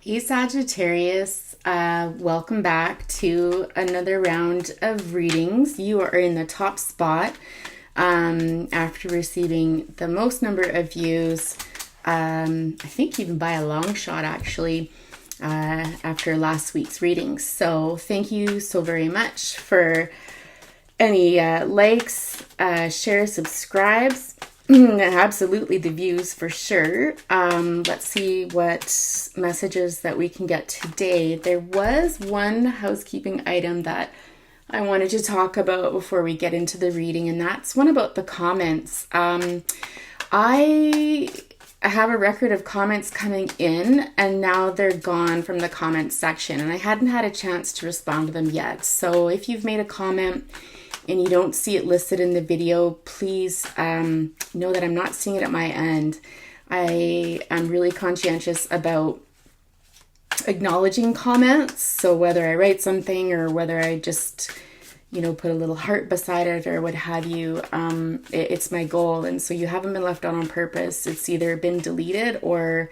Hey Sagittarius, welcome back to another round of readings. You are in the top spot after receiving the most number of views, I think even by a long shot actually, after last week's readings. So thank you so very much for any likes, shares, subscribes. Absolutely the views for sure. Let's see what messages that we can get today. There was one housekeeping item that I wanted to talk about before we get into the reading, and that's one about the comments. I have a record of comments coming in, and now they're gone from the comments section, and I hadn't had a chance to respond to them yet. So if you've made a comment and you don't see it listed in the video, please know that I'm not seeing it at my end. I am really conscientious about acknowledging comments. So whether I write something or whether I just, put a little heart beside it or what have you, it's my goal. And so you haven't been left on purpose. It's either been deleted or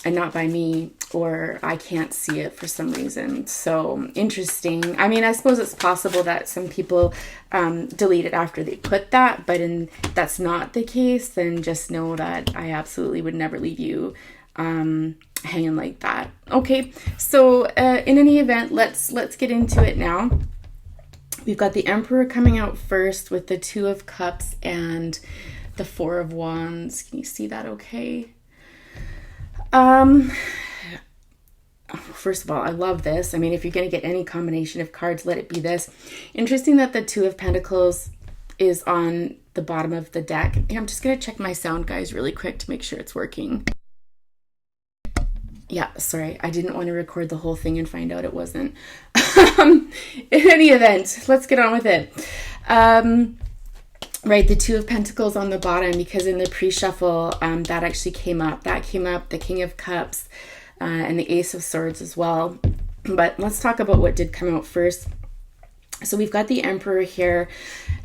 and not by me, or I can't see it for some reason. So interesting. I mean, I suppose it's possible that some people delete it after they put that, but that's not the case, then just know that I absolutely would never leave you hanging like that. Okay, so in any event, let's get into it now. We've got the Emperor coming out first with the Two of Cups and the Four of Wands. Can you see that okay? First of all, I love this. I mean, if you're going to get any combination of cards, let it be this. Interesting that the Two of Pentacles is on the bottom of the deck. And I'm just going to check my sound, guys, really quick to make sure it's working. Yeah, sorry. I didn't want to record the whole thing and find out it wasn't. In any event, let's get on with it. Right, the Two of Pentacles on the bottom, because in the pre-shuffle, that actually came up. That came up, the King of Cups, and the Ace of Swords as well. But let's talk about what did come out first. So we've got the Emperor here.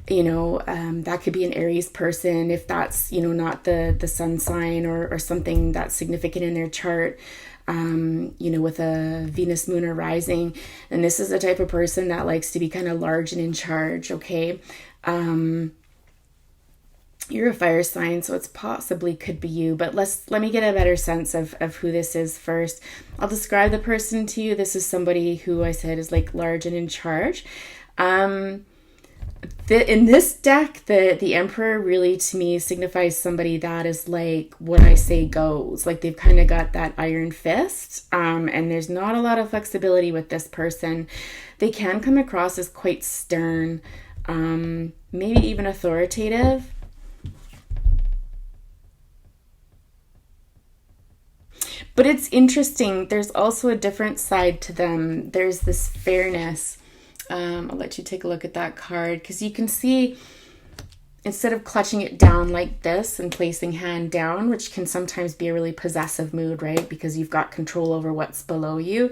That could be an Aries person if that's, not the sun sign or something that's significant in their chart. With a Venus, Moon, or Rising. And this is the type of person that likes to be kind of large and in charge, okay? You're a fire sign, so it's possibly could be you, but let me get a better sense of who this is first. I'll describe the person to you. This is somebody who I said is like large and in charge. In this deck, the Emperor really to me signifies somebody that is like what I say goes. Like they've kind of got that iron fist, and there's not a lot of flexibility with this person. They can come across as quite stern, maybe even authoritative. But it's interesting. There's also a different side to them. There's this fairness. I'll let you take a look at that card because you can see instead of clutching it down like this and placing hand down, which can sometimes be a really possessive mood, right? Because you've got control over what's below you.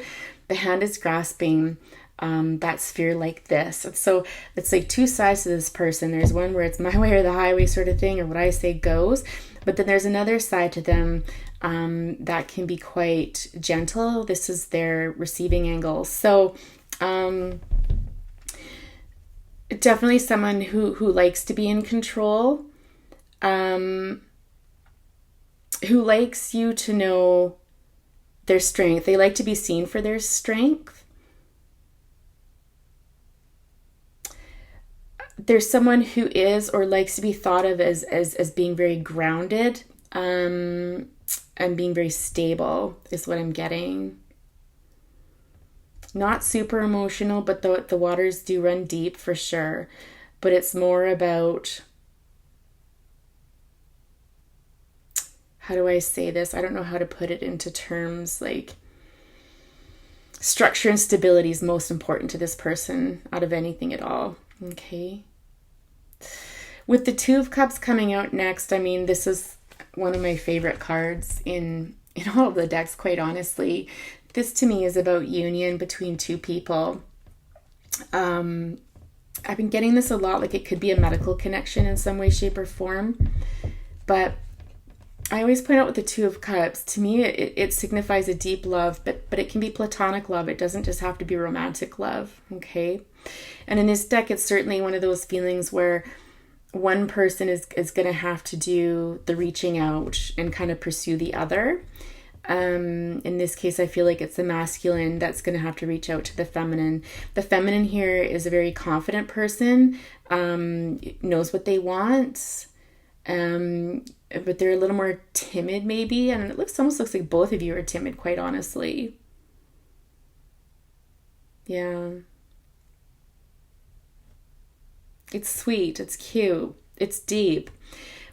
The hand is grasping that sphere like this. And so it's like two sides to this person. There's one where it's my way or the highway sort of thing, or what I say goes. But then there's another side to them that can be quite gentle. This is their receiving angle. So definitely someone who likes to be in control, who likes you to know their strength. They like to be seen for their strength. There's someone who is or likes to be thought of as being very grounded and being very stable is what I'm getting. Not super emotional, but the waters do run deep for sure. But it's more about, how do I say this? I don't know how to put it into terms. Like structure and stability is most important to this person out of anything at all. Okay. With the Two of Cups coming out next, I mean, this is one of my favorite cards in all of the decks, quite honestly. This to me is about union between two people. I've been getting this a lot, like it could be a medical connection in some way, shape, or form. But I always point out with the Two of Cups, to me, it signifies a deep love, but it can be platonic love. It doesn't just have to be romantic love, okay? And in this deck, it's certainly one of those feelings where one person is going to have to do the reaching out and kind of pursue the other. In this case, I feel like it's the masculine that's going to have to reach out to the feminine. The feminine here is a very confident person, knows what they want, but they're a little more timid maybe. And it almost looks like both of you are timid, quite honestly. Yeah. It's sweet, it's cute, it's deep.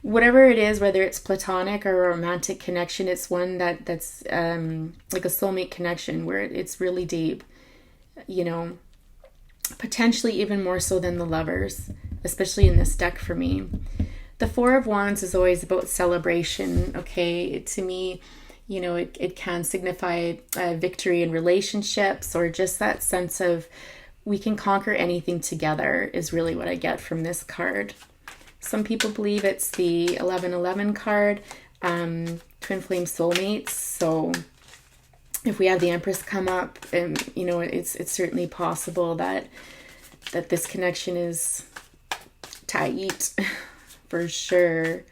Whatever it is, whether it's platonic or a romantic connection, it's one that's like a soulmate connection where it's really deep, you know, potentially even more so than the lovers, especially in this deck for me. The Four of Wands is always about celebration, okay? To me, you know, it can signify victory in relationships, or just that sense of we can conquer anything together is really what I get from this card. Some people believe it's the 1111 card, twin flame soulmates. So if we have the Empress come up, and you know, it's certainly possible that this connection is tight for sure.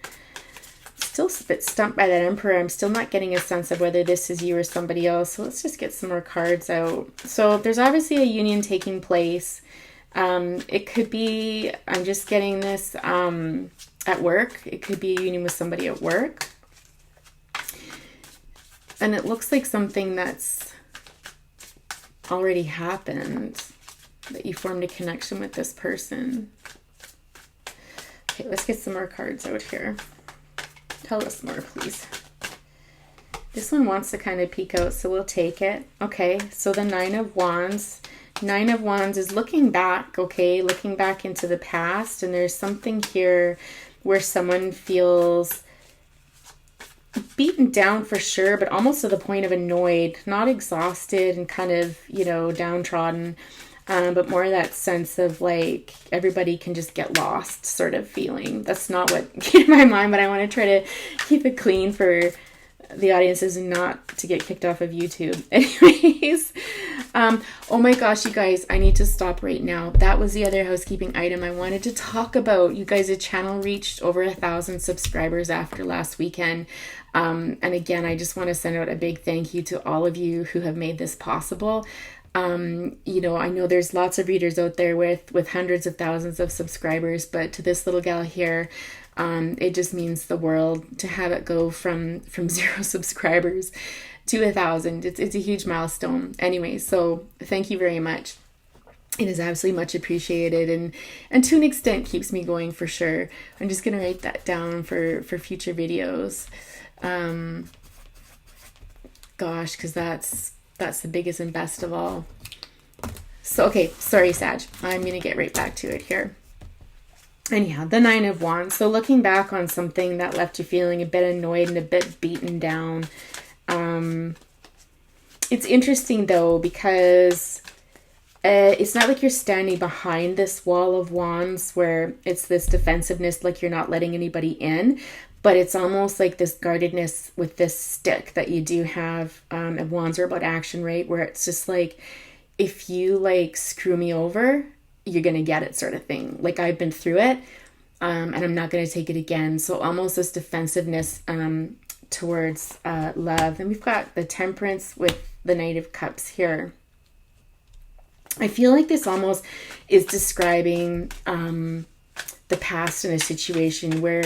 Still a bit stumped by that Emperor. I'm still not getting a sense of whether this is you or somebody else. So let's just get some more cards out. So there's obviously a union taking place. It could be, I'm just getting this at work. It could be a union with somebody at work. And it looks like something that's already happened, that you formed a connection with this person. Okay, let's get some more cards out here. Tell us more, please. This one wants to kind of peek out, so we'll take it. Okay, so the Nine of Wands. Nine of Wands is looking back, okay? Looking back into the past, and there's something here where someone feels beaten down for sure, but almost to the point of annoyed, not exhausted and kind of, you know, downtrodden, but more that sense of like everybody can just get lost sort of feeling. That's not what came to my mind, but I want to try to keep it clean for the audiences and not to get kicked off of YouTube. Anyways, oh my gosh, you guys, I need to stop right now. That was the other housekeeping item I wanted to talk about. You guys, the channel reached over 1,000 subscribers after last weekend. And again, I just want to send out a big thank you to all of you who have made this possible. You know, I know there's lots of readers out there with hundreds of thousands of subscribers, but to this little gal here, it just means the world to have it go from 0 subscribers to 1,000. It's a huge milestone. Anyway, so thank you very much. It is absolutely much appreciated, and to an extent keeps me going for sure. I'm just gonna write that down for future videos. Gosh, because that's the biggest and best of all. So, okay, sorry, Sag. I'm going to get right back to it here. Anyhow, the Nine of Wands. So looking back on something that left you feeling a bit annoyed and a bit beaten down. It's interesting, though, because it's not like you're standing behind this wall of wands where it's this defensiveness, like you're not letting anybody in. But it's almost like this guardedness with this stick that you do have. And wands are about action, right? Where it's just like, if you like screw me over, you're going to get it sort of thing. Like I've been through it and I'm not going to take it again. So almost this defensiveness towards love. And we've got the Temperance with the Knight of Cups here. I feel like this almost is describing the past in a situation where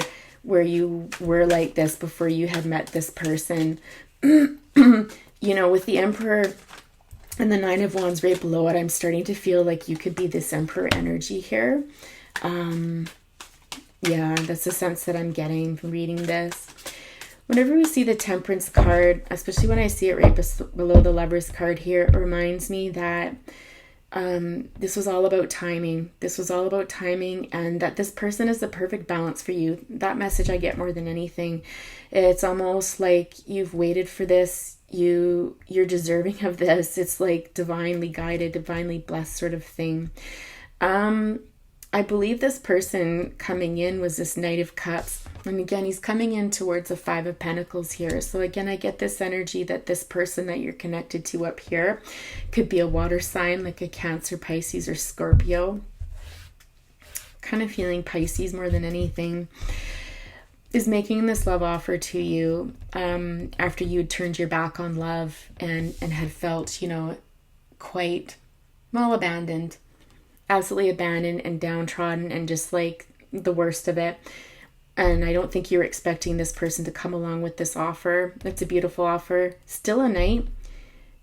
you were like this before you had met this person. You know, with the Emperor and the Nine of Wands right below it, I'm starting to feel like you could be this Emperor energy here. Yeah, that's the sense that I'm getting from reading this. Whenever we see the Temperance card, especially when I see it right below the Lovers card here, it reminds me that this was all about timing. This was all about timing, and that this person is the perfect balance for you. That message I get more than anything. It's almost like you've waited for this. You're deserving of this. It's like divinely guided, divinely blessed sort of thing. I believe this person coming in was this Knight of Cups. And again, he's coming in towards the Five of Pentacles here. So again, I get this energy that this person that you're connected to up here could be a water sign, like a Cancer, Pisces, or Scorpio. Kind of feeling Pisces more than anything, is making this love offer to you after you had turned your back on love and had felt, you know, quite, well, abandoned, absolutely abandoned and downtrodden and just like the worst of it. And I don't think you were expecting this person to come along with this offer. It's a beautiful offer. Still a knight.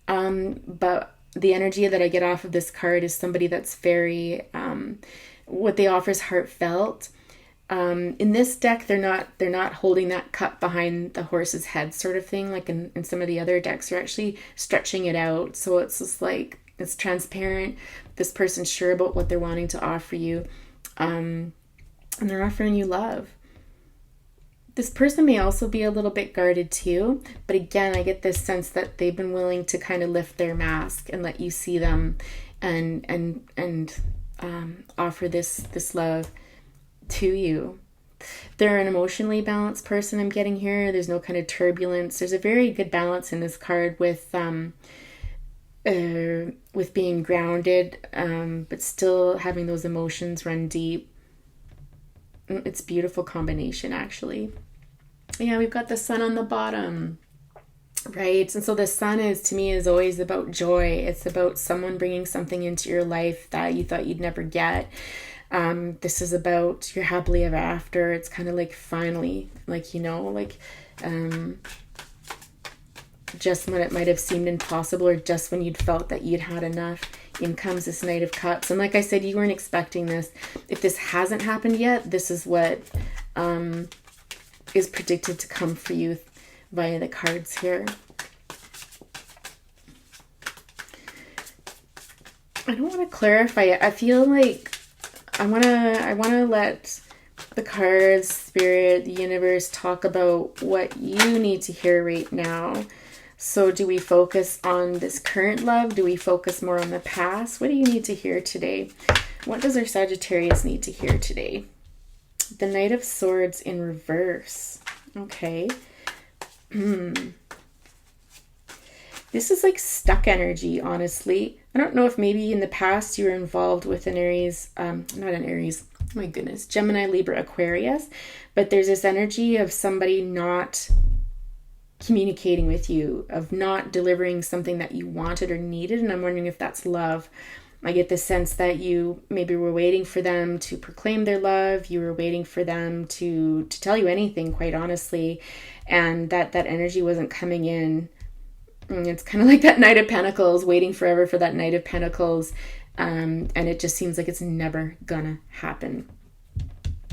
But the energy that I get off of this card is somebody that's very, what they offer is heartfelt. In this deck, they're not holding that cup behind the horse's head sort of thing. Like in some of the other decks, they're actually stretching it out. So it's just like, it's transparent. This person's sure about what they're wanting to offer you. And they're offering you love. This person may also be a little bit guarded too, but again, I get this sense that they've been willing to kind of lift their mask and let you see them, and offer this love to you. They're an emotionally balanced person. I'm getting here. There's no kind of turbulence. There's a very good balance in this card with being grounded, but still having those emotions run deep. It's a beautiful combination, actually. Yeah, we've got the sun on the bottom, right? And so the sun is, to me, is always about joy. It's about someone bringing something into your life that you thought you'd never get. This is about your happily ever after. It's kind of like finally, like, you know, like just when it might have seemed impossible, or just when you'd felt that you'd had enough, in comes this Knight of Cups. And like I said, you weren't expecting this. If this hasn't happened yet, this is what is predicted to come for you via the cards here. I don't want to clarify it. I feel like I want to let the cards, spirit, the universe talk about what you need to hear right now. So do we focus on this current love? Do we focus more on the past? What do you need to hear today? What does our Sagittarius need to hear today? The Knight of Swords in reverse. Okay. This is like stuck energy, honestly. I don't know if maybe in the past you were involved with an Aries, not an Aries, oh my goodness, Gemini, Libra, Aquarius, but there's this energy of somebody not communicating with you, of not delivering something that you wanted or needed. And I'm wondering if that's love. I get the sense that you maybe were waiting for them to proclaim their love. You were waiting for them to tell you anything, quite honestly. And that energy wasn't coming in. It's kind of like that Knight of Pentacles, waiting forever for that Knight of Pentacles. And it just seems like it's never gonna happen.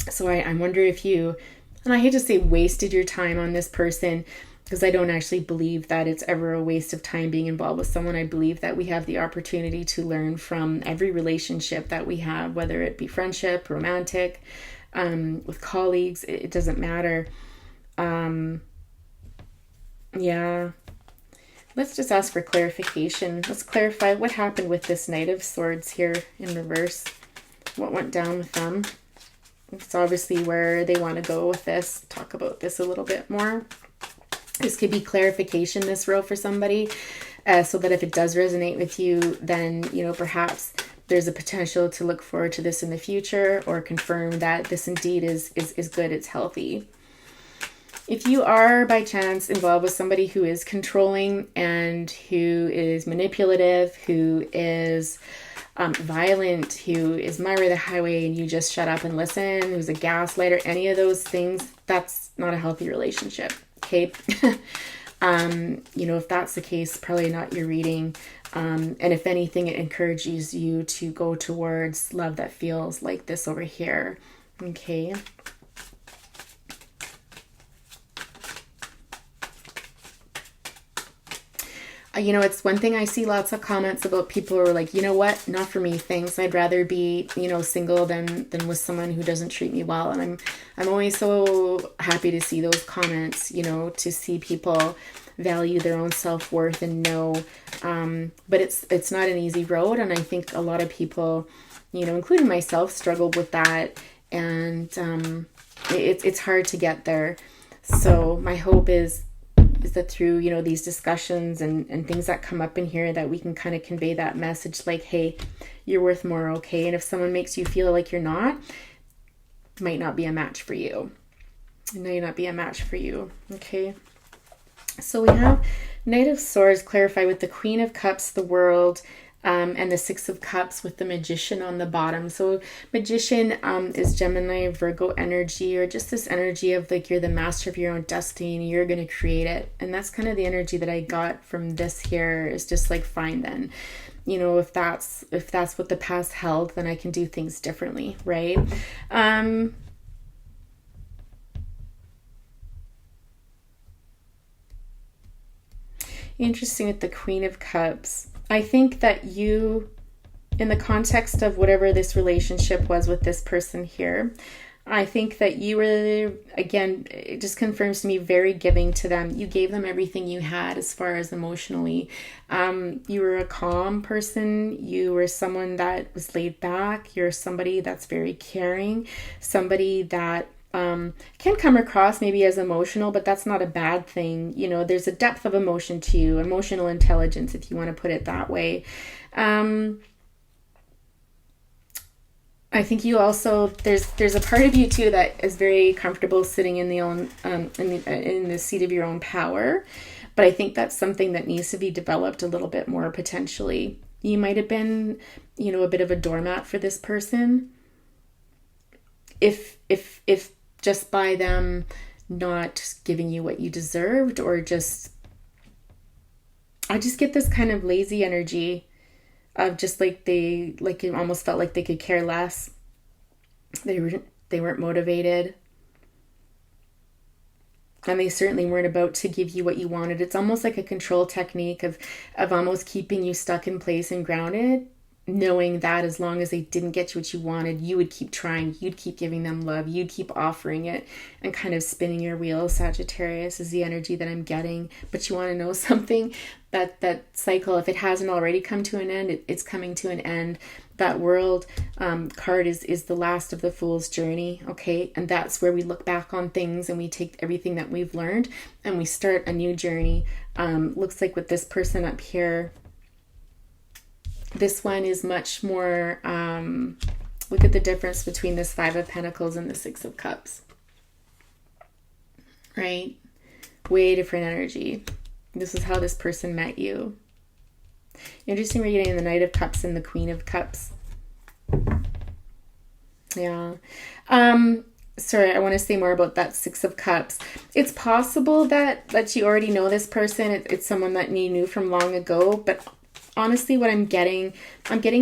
So I wonder if you, and I hate to say wasted your time on this person, because I don't actually believe that it's ever a waste of time being involved with someone. I believe that we have the opportunity to learn from every relationship that we have, whether it be friendship, romantic, with colleagues, it doesn't matter. Yeah. Let's just ask for clarification. Let's clarify what happened with this Knight of Swords here in reverse. What went down with them? It's obviously where they want to go with this. Talk about this a little bit more. This could be clarification, this row, for somebody, so that if it does resonate with you, then, you know, perhaps there's a potential to look forward to this in the future, or confirm that this indeed is good, it's healthy. If you are by chance involved with somebody who is controlling and who is manipulative, who is violent, who is my way or the highway, and you just shut up and listen, who's a gaslighter, any of those things, that's not a healthy relationship. Okay. You know, if that's the case, probably not your reading. And if anything, it encourages you to go towards love that feels like this over here. Okay. You know, it's one thing, I see lots of comments about people who are like, you know what, not for me, thanks. I'd rather be, you know, single than with someone who doesn't treat me well. And I'm always so happy to see those comments, you know, to see people value their own self-worth and know, but it's not an easy road. And I think a lot of people, you know, including myself, struggled with that. And it's hard to get there. So my hope is that through, you know, these discussions and things that come up in here, that we can kind of convey that message like, hey, you're worth more, okay? And if someone makes you feel like you're not, it might not be a match for you. It might not be a match for you, okay? So we have Knight of Swords clarify with the Queen of Cups, the World, and the Six of Cups with the Magician on the bottom. So Magician is Gemini, Virgo energy, or just this energy of like you're the master of your own destiny and you're going to create it. And that's kind of the energy that I got from this here, is just like, fine then. You know, if that's what the past held, then I can do things differently, right? Interesting with the Queen of Cups. I think that you, in the context of whatever this relationship was with this person here, I think that you were, again, it just confirms to me, very giving to them. You gave them everything you had as far as emotionally. You were a calm person. You were someone that was laid back. You're somebody that's very caring, somebody that can come across maybe as emotional, but that's not a bad thing. You know, there's a depth of emotion to you, emotional intelligence, if you want to put it that way. I think you also, there's a part of you too that is very comfortable sitting in the own in the seat of your own power, but I think that's something that needs to be developed a little bit more potentially. You might have been, you know, a bit of a doormat for this person. If just by them not giving you what you deserved, or just, I just get this kind of lazy energy of just like it almost felt like they could care less. They weren't motivated. And they certainly weren't about to give you what you wanted. It's almost like a control technique of almost keeping you stuck in place and grounded, knowing that as long as they didn't get you what you wanted, you would keep trying, you'd keep giving them love, you'd keep offering it, and kind of spinning your wheels. Sagittarius is the energy that I'm getting. But you want to know something? That cycle, if it hasn't already come to an end, it's coming to an end. That World card is the last of the Fool's journey, okay? And that's where we look back on things and we take everything that we've learned and we start a new journey. Looks like with this person up here, this one is much more, look at the difference between this Five of Pentacles and the Six of Cups, right? Way different energy. This is how this person met you. Interesting, we're getting the Knight of Cups and the Queen of Cups. Yeah. Sorry, I want to say more about that Six of Cups. It's possible that you already know this person. It's someone that you knew from long ago, but honestly, what I'm getting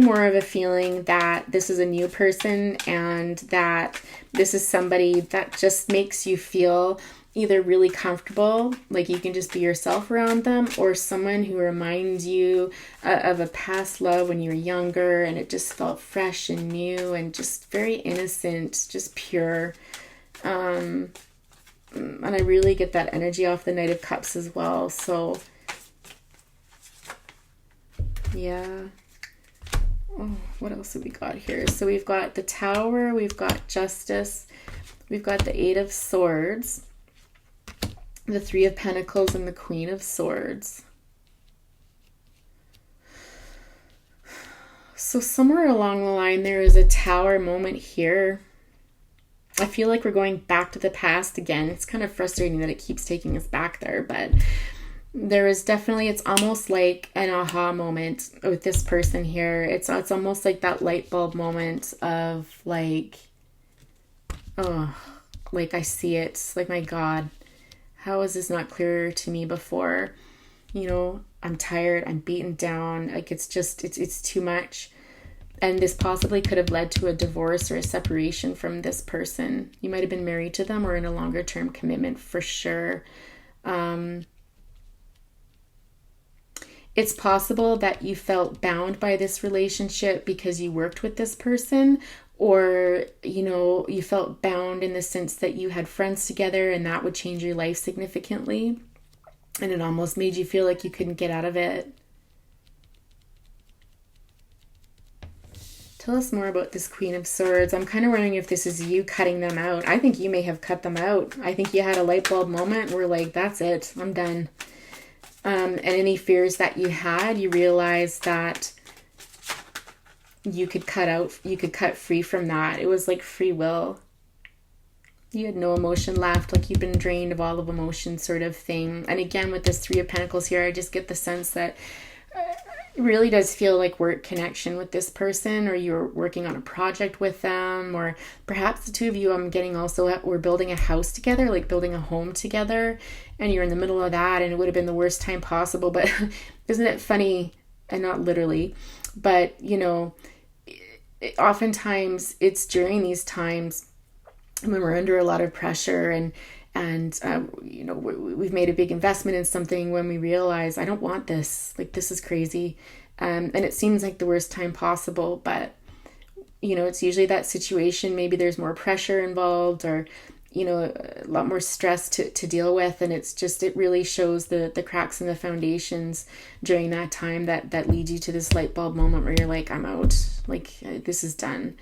more of a feeling that this is a new person, and that this is somebody that just makes you feel either really comfortable, like you can just be yourself around them, or someone who reminds you of a past love when you were younger and it just felt fresh and new and just very innocent, just pure. And I really get that energy off the Knight of Cups as well. So yeah. Oh, what else have we got here? So we've got the Tower, we've got Justice, we've got the Eight of Swords, the Three of Pentacles, and the Queen of Swords. So somewhere along the line, there is a Tower moment here. I feel like we're going back to the past again. It's kind of frustrating that it keeps taking us back there, but there is definitely, it's almost like an aha moment with this person here. It's almost like that light bulb moment of like, oh, like I see it. It's like, my God, how is this not clearer to me before? You know, I'm tired, I'm beaten down. Like it's too much. And this possibly could have led to a divorce or a separation from this person. You might have been married to them or in a longer term commitment for sure. It's possible that you felt bound by this relationship because you worked with this person, or, you know, you felt bound in the sense that you had friends together and that would change your life significantly. And it almost made you feel like you couldn't get out of it. Tell us more about this Queen of Swords. I'm kind of wondering if this is you cutting them out. I think you may have cut them out. I think you had a light bulb moment where like, that's it, I'm done. And any fears that you had, you realized that you could cut free from that. It was like free will. You had no emotion left, like you've been drained of all of emotion sort of thing. And again, with this Three of Pentacles here, I just get the sense that it really does feel like work connection with this person, or you're working on a project with them, or perhaps the two of you, I'm getting also, we're building a house together, like building a home together, and you're in the middle of that, and it would have been the worst time possible. But isn't it funny, and not literally, but you know, oftentimes it's during these times when we're under a lot of pressure and you know, we've made a big investment in something, when we realize, I don't want this, like this is crazy, and it seems like the worst time possible, but you know, it's usually that situation, maybe there's more pressure involved, or you know, a lot more stress to deal with, and it's just, it really shows the cracks in the foundations during that time that leads you to this light bulb moment where you're like, I'm out, like this is done.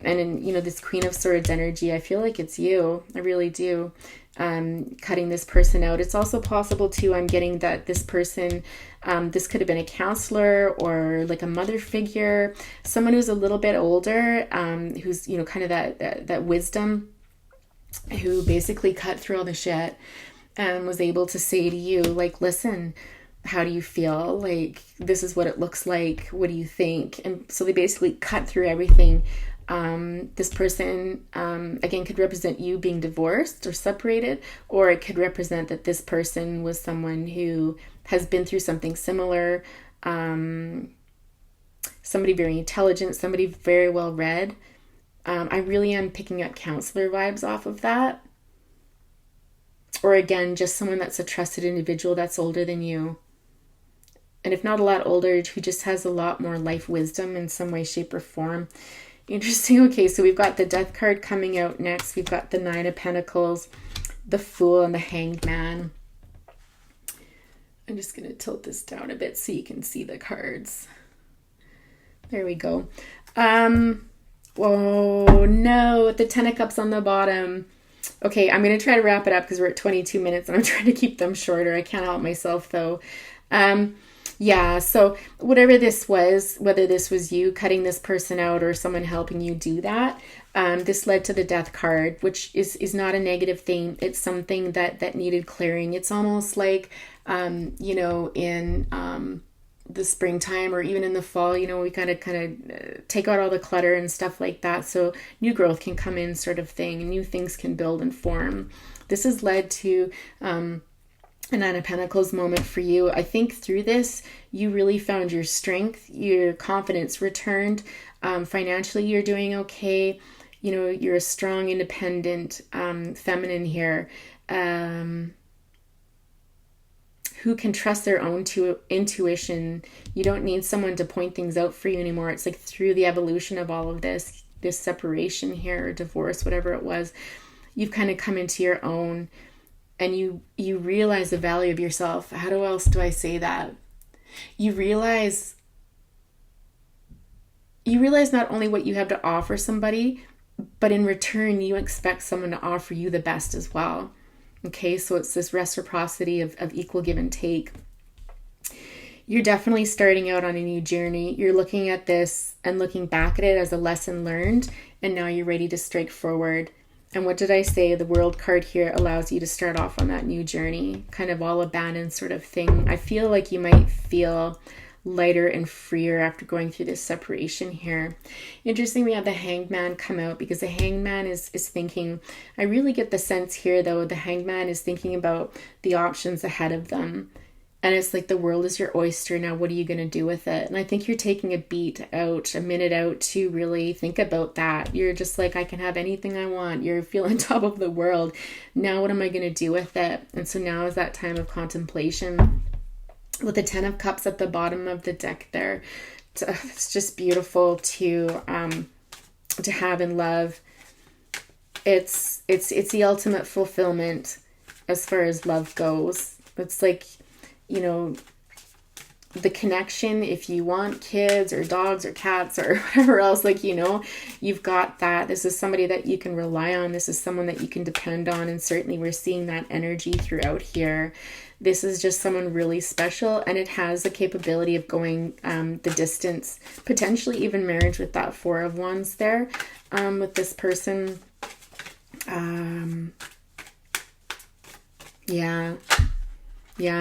And in, you know, this Queen of Swords energy, I feel like it's you. I really do. Cutting this person out. It's also possible too, I'm getting that this person, this could have been a counselor or like a mother figure, someone who's a little bit older, who's, you know, kind of that wisdom, who basically cut through all the shit and was able to say to you, like, listen, how do you feel? Like, this is what it looks like. What do you think? And so they basically cut through everything. This person, again, could represent you being divorced or separated, or it could represent that this person was someone who has been through something similar, somebody very intelligent, somebody very well read. I really am picking up counselor vibes off of that. Or again, just someone that's a trusted individual that's older than you. And if not a lot older, who just has a lot more life wisdom in some way, shape, or form. Interesting. Okay, so we've got the Death card coming out next. We've got the Nine of Pentacles, the Fool, and the Hanged Man. I'm just going to tilt this down a bit so you can see the cards. There we go. Oh no, the Ten of Cups on the bottom. Okay, I'm going to try to wrap it up because we're at 22 minutes and I'm trying to keep them shorter. I can't help myself though. Yeah, so whatever this was, whether this was you cutting this person out or someone helping you do that, this led to the Death card, which is not a negative thing. It's something that needed clearing. It's almost like, you know, in the springtime or even in the fall, you know, we kind of take out all the clutter and stuff like that, so new growth can come in, sort of thing, and new things can build and form. This has led to a Nine of Pentacles moment for you. I think through this, you really found your strength, your confidence returned. Financially, you're doing okay. You know, you're a strong, independent, feminine here, who can trust their own intuition. You don't need someone to point things out for you anymore. It's like through the evolution of all of this separation here, or divorce, whatever it was, you've kind of come into your own. And you realize the value of yourself. How else do I say that? You realize not only what you have to offer somebody, but in return, you expect someone to offer you the best as well. Okay, so it's this reciprocity of equal give and take. You're definitely starting out on a new journey. You're looking at this and looking back at it as a lesson learned, and now you're ready to strike forward. And what did I say? The World card here allows you to start off on that new journey, kind of all abandoned sort of thing. I feel like you might feel lighter and freer after going through this separation here. Interesting, we have the Hanged Man come out, because the Hanged Man is thinking, I really get the sense here though, the Hanged Man is thinking about the options ahead of them. And it's like, the world is your oyster now. What are you going to do with it? And I think you're taking a minute out to really think about that. You're just like, I can have anything I want. You're feeling top of the world. Now what am I going to do with it? And so now is that time of contemplation. With the Ten of Cups at the bottom of the deck there. It's just beautiful to have in love. It's the ultimate fulfillment as far as love goes. It's like, you know, the connection, if you want kids or dogs or cats or whatever else, like, you know, you've got that. This is somebody that you can rely on. This is someone that you can depend on. And certainly we're seeing that energy throughout here. This is just someone really special, and it has the capability of going the distance, potentially even marriage with that Four of Wands there with this person. Yeah,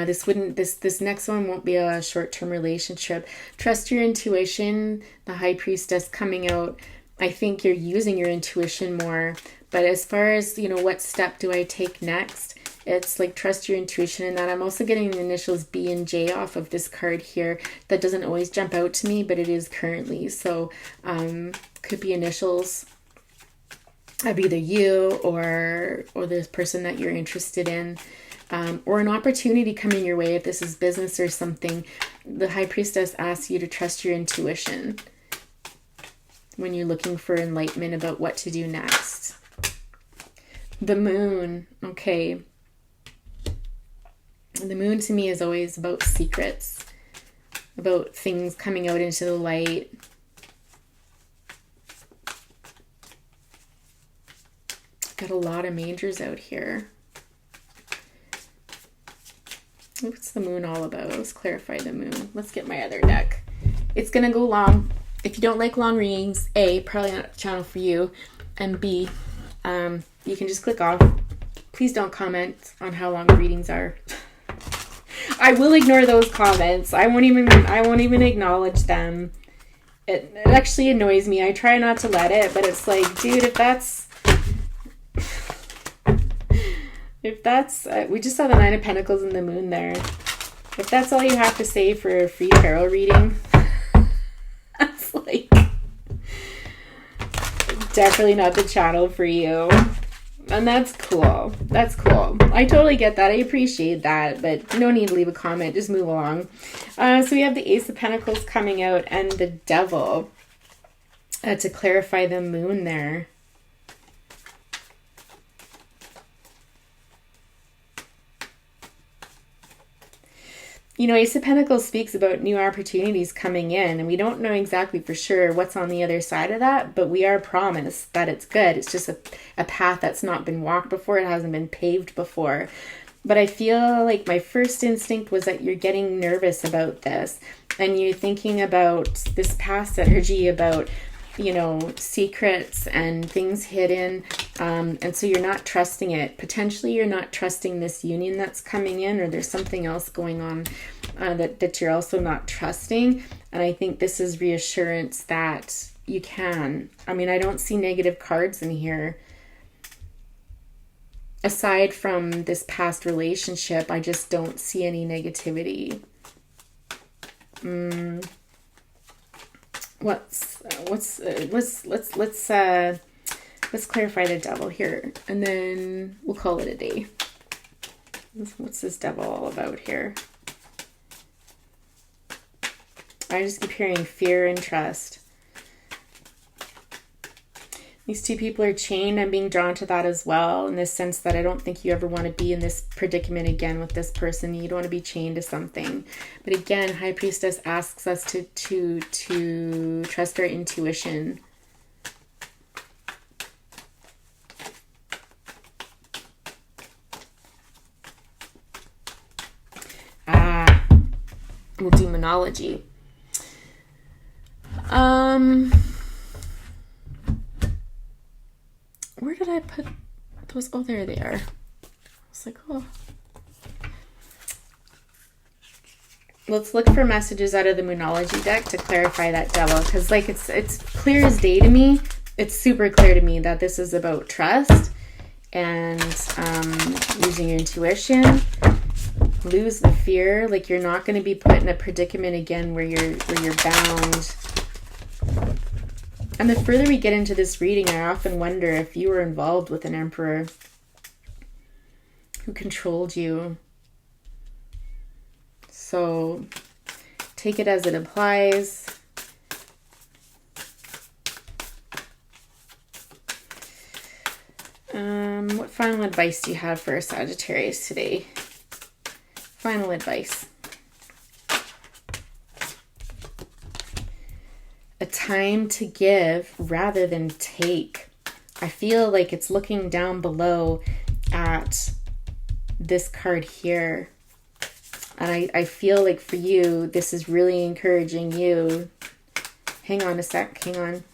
this next one won't be a short-term relationship. Trust your intuition, the High Priestess coming out. I think you're using your intuition more. But as far as, you know, what step do I take next? It's like trust your intuition in that. I'm also getting the initials B and J off of this card here. That doesn't always jump out to me, but it is currently. So could be initials of either you or this person that you're interested in. Or an opportunity coming your way if this is business or something. The High Priestess asks you to trust your intuition when you're looking for enlightenment about what to do next. The Moon. Okay. The Moon to me is always about secrets, about things coming out into the light. Got a lot of majors out here. What's the Moon all about? Let's clarify the Moon. Let's get my other deck. It's going to go long. If you don't like long readings, A, probably not a channel for you. And B, you can just click off. Please don't comment on how long the readings are. I will ignore those comments. I won't even acknowledge them. It actually annoys me. I try not to let it, but it's like, dude, if that's we just saw the Nine of Pentacles and the Moon there. If that's all you have to say for a free tarot reading, that's like definitely not the channel for you. And that's cool. That's cool. I totally get that. I appreciate that, but no need to leave a comment. Just move along. So we have the Ace of Pentacles coming out and the Devil to clarify the Moon there. You know, Ace of Pentacles speaks about new opportunities coming in, and we don't know exactly for sure what's on the other side of that, but we are promised that it's good. It's just a path that's not been walked before. It hasn't been paved before. But I feel like my first instinct was that you're getting nervous about this, and you're thinking about this past energy, about, you know, secrets and things hidden, and so you're not trusting it. Potentially you're not trusting this union that's coming in, or there's something else going on that you're also not trusting. And I think this is reassurance that you can. I mean, I don't see negative cards in here. Aside from this past relationship, I just don't see any negativity. Let's clarify the Devil here, and then we'll call it a day. What's this Devil all about here? I just keep hearing fear and trust. These two people are chained. I'm being drawn to that as well, in the sense that I don't think you ever want to be in this predicament again with this person. You don't want to be chained to something. But again, High Priestess asks us to trust our intuition. We'll do Monology. Where did I put those? Oh, there they are. I was like, oh. Let's look for messages out of the Moonology deck to clarify that Devil, because like it's clear as day to me. It's super clear to me that this is about trust and using your intuition. Lose the fear. Like, you're not going to be put in a predicament again where you're bound. And the further we get into this reading, I often wonder if you were involved with an emperor who controlled you. So take it as it applies. What final advice do you have for Sagittarius today? Final advice. a time to give rather than take. I feel like it's looking down below at this card here. And I feel like for you, this is really encouraging you. Hang on a sec, hang on.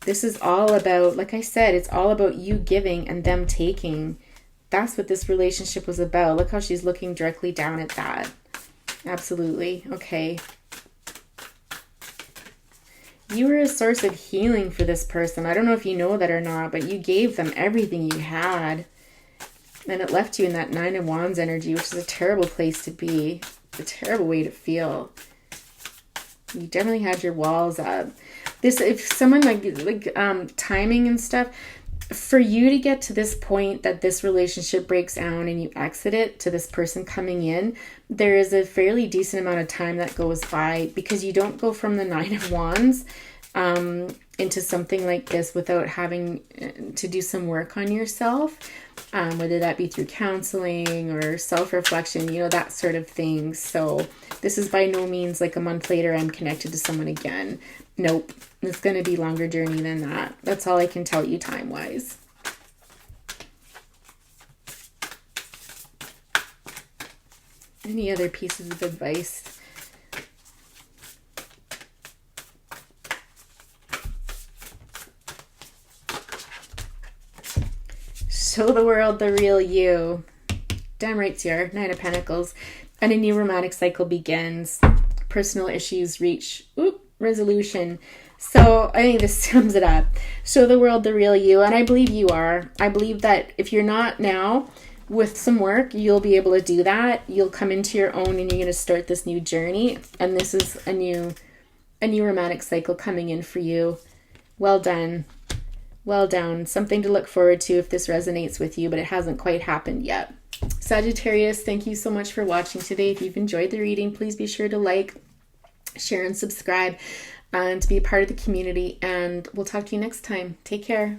This is all about, like I said, it's all about you giving and them taking. That's what this relationship was about. Look how she's looking directly down at that. Absolutely. Okay. You were a source of healing for this person. I don't know if you know that or not, but you gave them everything you had. And it left you in that Nine of Wands energy, which is a terrible place to be. It's a terrible way to feel. You definitely had your walls up. This, if someone like timing and stuff, for you to get to this point that this relationship breaks down and you exit it to this person coming in, there is a fairly decent amount of time that goes by, because you don't go from the Nine of Wands into something like this without having to do some work on yourself, whether that be through counseling or self-reflection, you know, that sort of thing. So this is by no means like a month later I'm connected to someone again. Nope. It's going to be a longer journey than that. That's all I can tell you time-wise. Any other pieces of advice? Show the world the real you. Damn right, here. Nine of Pentacles. And a new romantic cycle begins. Personal issues reach resolution. So I think this sums it up. Show the world the real you. And I believe you are. I believe that if you're not now, with some work, you'll be able to do that. You'll come into your own and you're going to start this new journey. And this is a new romantic cycle coming in for you. Well done. Well done. Something to look forward to if this resonates with you, but it hasn't quite happened yet. Sagittarius, thank you so much for watching today. If you've enjoyed the reading, please be sure to like, share, and subscribe, and to be a part of the community. And we'll talk to you next time. Take care.